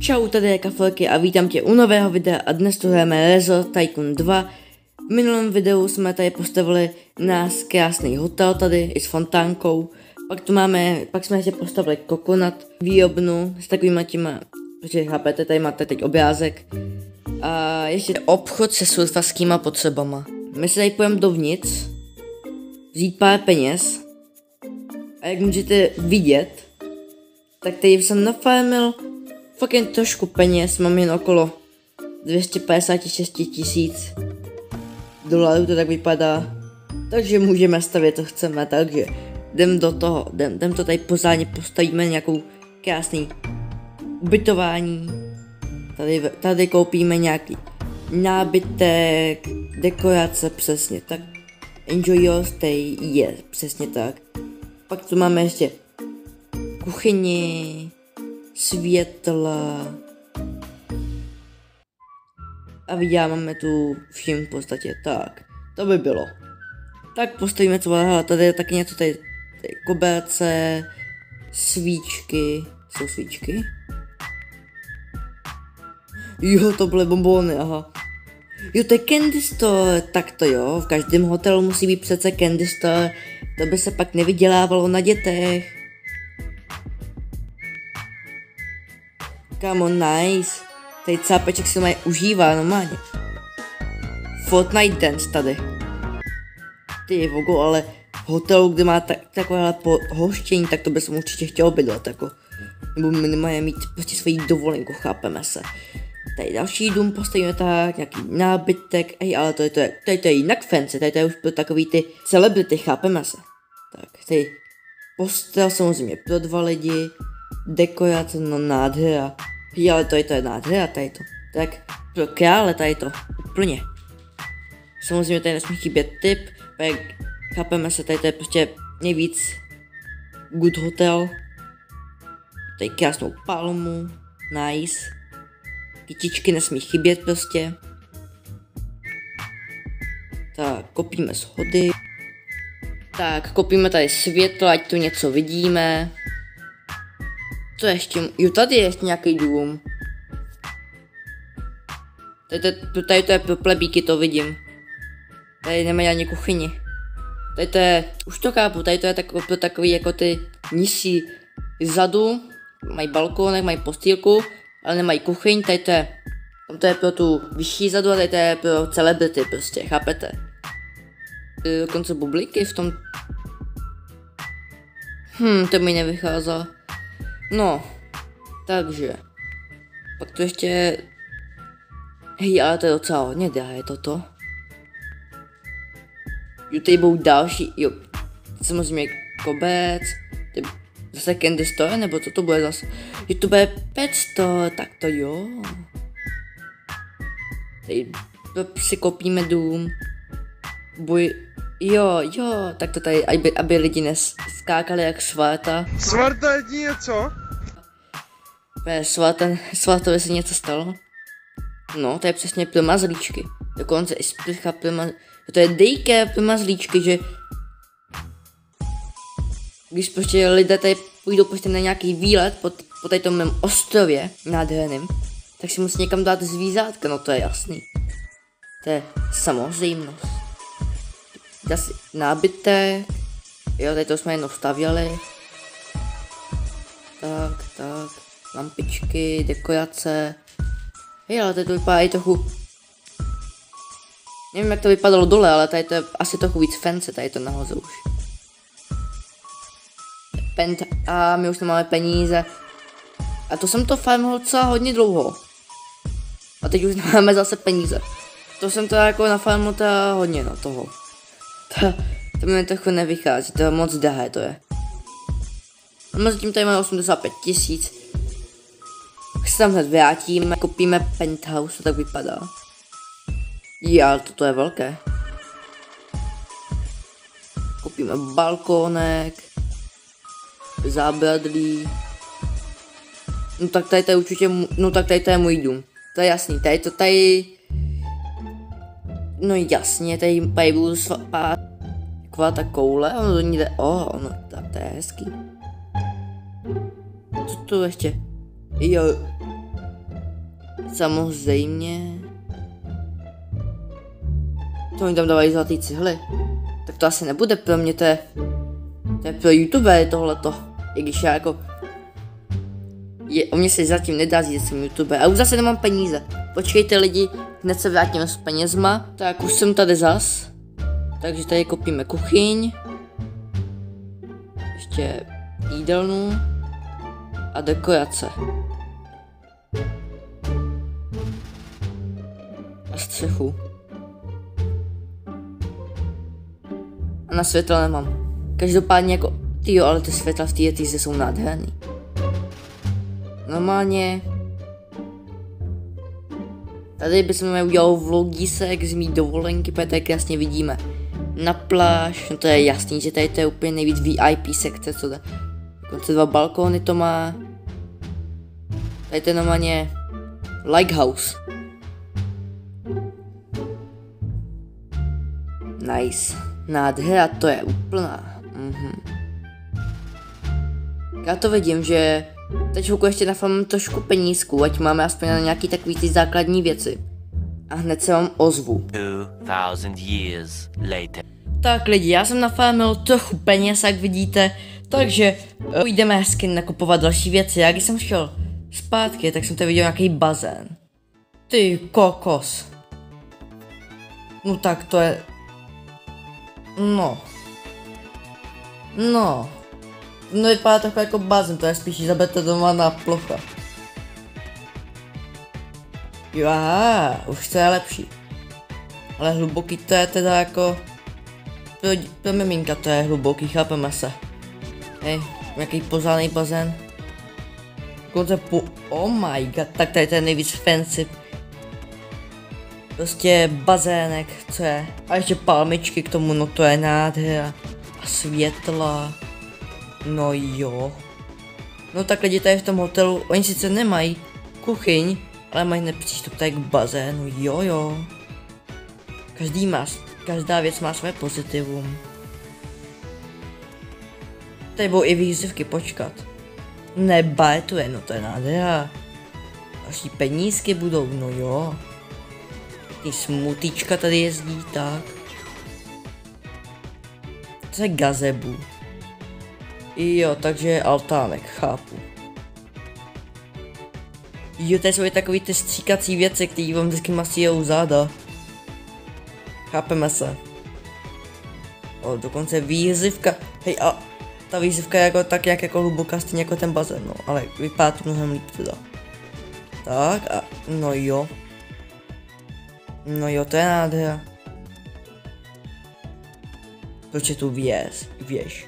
Čau, tady je Kafelky a vítám tě u nového videa a dnes tu hrajeme Resort Tycoon 2. V minulém videu jsme tady postavili náš krásný hotel tady i s fontánkou. Pak jsme ještě postavili kokonat, výrobnu s takovýma těma, protože chápete, tady máte teď obrázek. A ještě obchod se surfařskýma potřebama. My se tady půjdeme dovnitř, vzít pár peněz. A jak můžete vidět, tak tady jsem nafarmil fakt jen trošku peněz, mám jen okolo 256 000 $, to tak vypadá. Takže můžeme stavět, co chceme, takže jdem do toho, jdem to tady pořádně postavíme nějakou krásný ubytování. Tady koupíme nějaký nábytek, dekorace, přesně tak. Enjoy your stay, je, přesně tak. Pak tu máme ještě kuchyni, světla a vyděláme tu všim v podstatě, tak, to by bylo. Tak postavíme co, hele, tady je taky něco, tady koberce, svíčky, jsou svíčky? Jo, to byly bonbony, aha. Jo, to je candy store, tak to jo, v každém hotelu musí být přece candy store, to by se pak nevydělávalo na dětech. Come on, nice. Tady cápeček se mají užívá normálně. Fortnite Dance tady. Ty vogo, ale v hotelu, kde má takovéhle hoštění, tak to by jsem určitě chtěl bydlet, jako. Nebo minimálně mít prostě svoji dovolenku, chápeme se. Tady další dům postavíme tak, nějaký nábytek, ale to je jinak fancy, tady to je už pro takový ty celebrity, chápeme se. Tak, tady postel samozřejmě pro 2 lidi, dekorace, no nádhera. Ale to je nádhera, tady to. Tak pro krále tady to, úplně. Samozřejmě tady nesmí chybět tip, jak chápeme se, tady to je prostě nejvíc good hotel. Tady krásnou palmu, nice. Kytičky nesmí chybět prostě. Tak, kopíme schody. Tak, kopíme tady světlo, ať tu něco vidíme. Co ještě? Jo, tady je ještě nějaký dům. Tady to je pro plebíky, to vidím. Tady nemají ani kuchyni. Tady to je, už to chápu, tady to je pro takový jako ty nižší zadu. Mají balkónek, mají postýlku, ale nemají kuchyň, tady to je pro tu vyšší zadu a tady to je pro celebrity prostě, chápete? Dokonce bubliky v tom. To mi nevychází. No, takže. Pak tu ještě. Hej, ale to je docela hodně drahé toto. Jo, tady budou další, jo. Samozřejmě kobec. Zase candy store, nebo co to bude zase? Jo, to bude pet store, tak to jo. Tady si kopíme dům. Jo, tak to tady, aby lidi neskákali jak Svarta. Svarta je něco? Svartovi se něco stalo. No, to je přesně pro mazlíčky. Dokonce i sprcha pro mazlíčky. To je daycare pro mazlíčky, že když prostě lidé tady půjdou prostě na nějaký výlet po tady tom mém ostrově nádherným, tak si musí někam dát zvířátka, no to je jasný. To je samozřejmost. Zase nábytek. Jo, tady to jsme jenom stavěli. Tak. Lampičky, dekorace. Hej, ale tady to vypadá i trochu. Nevím, jak to vypadalo dole, ale tady to je asi trochu víc fancy, tady to nahoře už. A my už nemáme peníze. A to jsem to farmil docela hodně dlouho. A teď už nemáme zase peníze. To jsem to jako nafarmil teda hodně, no toho. To mi trochu nevychází, to je moc drahé to je. A mezi tím tady máme 85 000. Tak se tam hned vrátíme, koupíme penthouse, to tak vypadá. Já, toto je velké. Koupíme balkónek. Zábradlí. No tak tady to je určitě, tady to je můj dům. To je jasný, tady. No jasně, tady budu spát. Taková ta koule, ono do ní jde, no tak to je hezký. Co tu ještě? Jo, Samozřejmě. To oni tam dávají zlatý cihly. Tak to asi nebude pro mě, to je pro YouTube tohleto. I když já jako... O mě se zatím nedá říct, že jsem YouTuber. A už zase nemám peníze. Počkejte lidi, hned se vrátím s penězma. Tak už jsem tady zas. Takže tady koupíme kuchyň. Ještě jídelnu. A dekorace. A střechu. A na světlo nemám. Každopádně jako... Tyjo, ale ty světla v té týze jsou nádherný. Normálně... Tady bychom měli udělat vlogisek z mý dovolenky, protože tady krásně vidíme na pláž. No to je jasný, že tady to je úplně nejvíc VIP sekce, co to. Dokonce 2 balkóny to má. Tady to je normálně lighthouse. Nice. Nádhera to je úplná. Já to vidím, že teď chvilku ještě nafarmím trošku penízku, ať máme aspoň na nějaký takový ty základní věci. A hned se vám ozvu. 2000 years later. Tak lidi, já jsem nafarmil trochu peněz, jak vidíte, takže půjdeme hezky nakupovat další věci. Jak jsem šel zpátky, tak jsem tady viděl nějaký bazén. Ty kokos. No tak to je... No, vypadá to jako bazén, to je spíš zabetonovaná plocha. Jo, aha, už to je lepší. Ale hluboký to je teda jako... Pro miminka to je hluboký, chápeme se. Hej, nějaký pořádný bazén. Oh my god, tak tady to je nejvíc fancy. Prostě bazének, co je. A ještě palmičky k tomu, no to je nádhera. A světla. No jo. No tak lidi tady v tom hotelu, oni sice nemají kuchyň, ale mají nepřístup tady k bazénu, jo. Každá věc má své pozitivum. Tady budou i výzivky, počkat. Nebatuje, no to je nádhera. Další penízky budou, no jo. Ty smutíčka tady jezdí, tak. To je gazebo. Jo, takže altánek, chápu. Jo, tady jsou i takový ty stříkací věci, které vám vždycky masíjou záda. Chápeme se. O, dokonce výzivka. Hej, a ta výzivka je jako tak nějak jako hluboká, stejně jako ten bazén, no, ale vypadá to mnohem líp teda. Tak a, no jo. No jo, to je nádhera. Proč je tu věž?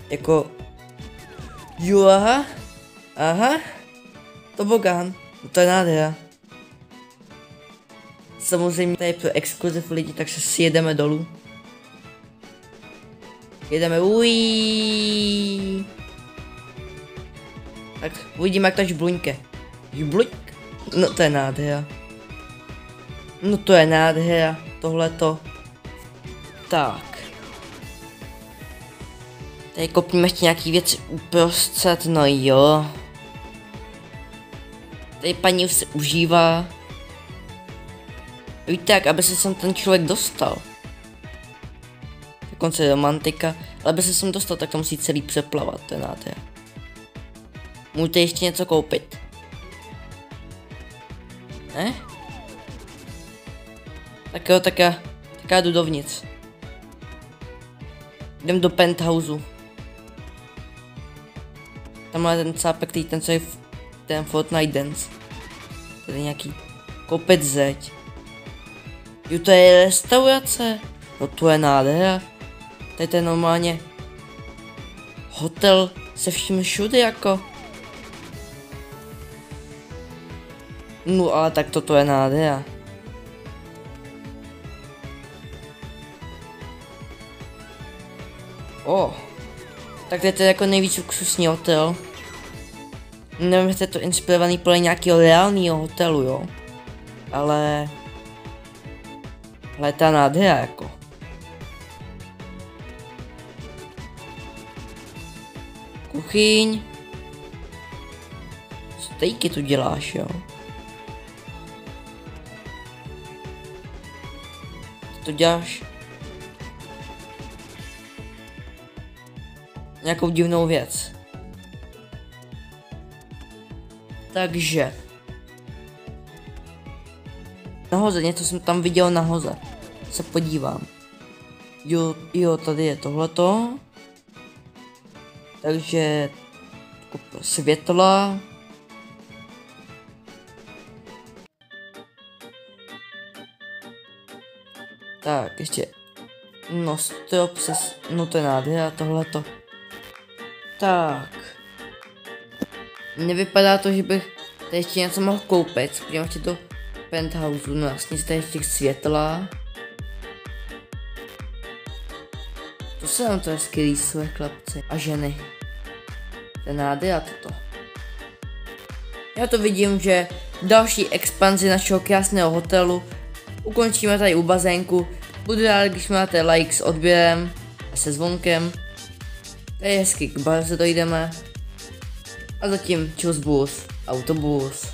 Jako... Jo, aha. Tobogán, no to je nádhera. Samozřejmě tady pro exkluziv lidi, takže si jedeme dolů. Jedeme, uiii. Tak uvidíme, jak to žbluňke. Žbluňk? No to je nádhera. No to je nádhera, tohleto. Tak. Tady kopníme ještě nějaký věci uprostřed, no jo. Tady paní už se užívá. Víte jak, aby se sem ten člověk dostal. Dokonce romantika, ale aby se sem dostal, tak to musí celý přeplavat, to je nádhera. Můžete ještě něco koupit? Ne? Tak jo, tak já jdu dovnitř. Jdem do penthouseu. Tam je ten cápek, co je ten Fortnite Dance. Tady nějaký kopec zeď. Jo, to je restaurace. No to je nádhera. Tady to je normálně hotel se vším všude jako. No ale tak toto je nádhera. Tak to je to jako nejvíc luxusní hotel. Nevím, jestli je to inspirovaný podle nějakého reálného hotelu, jo. Ale ta nádhera jako. Kuchyň. Stejky tu děláš, jo? Ty to děláš nějakou divnou věc. Takže nahoře, něco jsem tam viděl nahoře. Se podívám. Jo, tady je tohleto. Takže světla. Tak, ještě. No strop se, no to je nádhera, tohleto. Tak. Nevypadá to, že bych tady ještě něco mohl koupit. Podívám ještě do penthouse, no jasně, tady ještě světla. To se nám to hezky rýsuje, chlapci a ženy. To je nádhera toto. Já to vidím, že další expanzi našeho krásného hotelu ukončíme tady u bazénku. Budu rád, když máte like s odběrem a se zvonkem. To je hezky, k barze dojdeme. A zatím čus bus, autobus.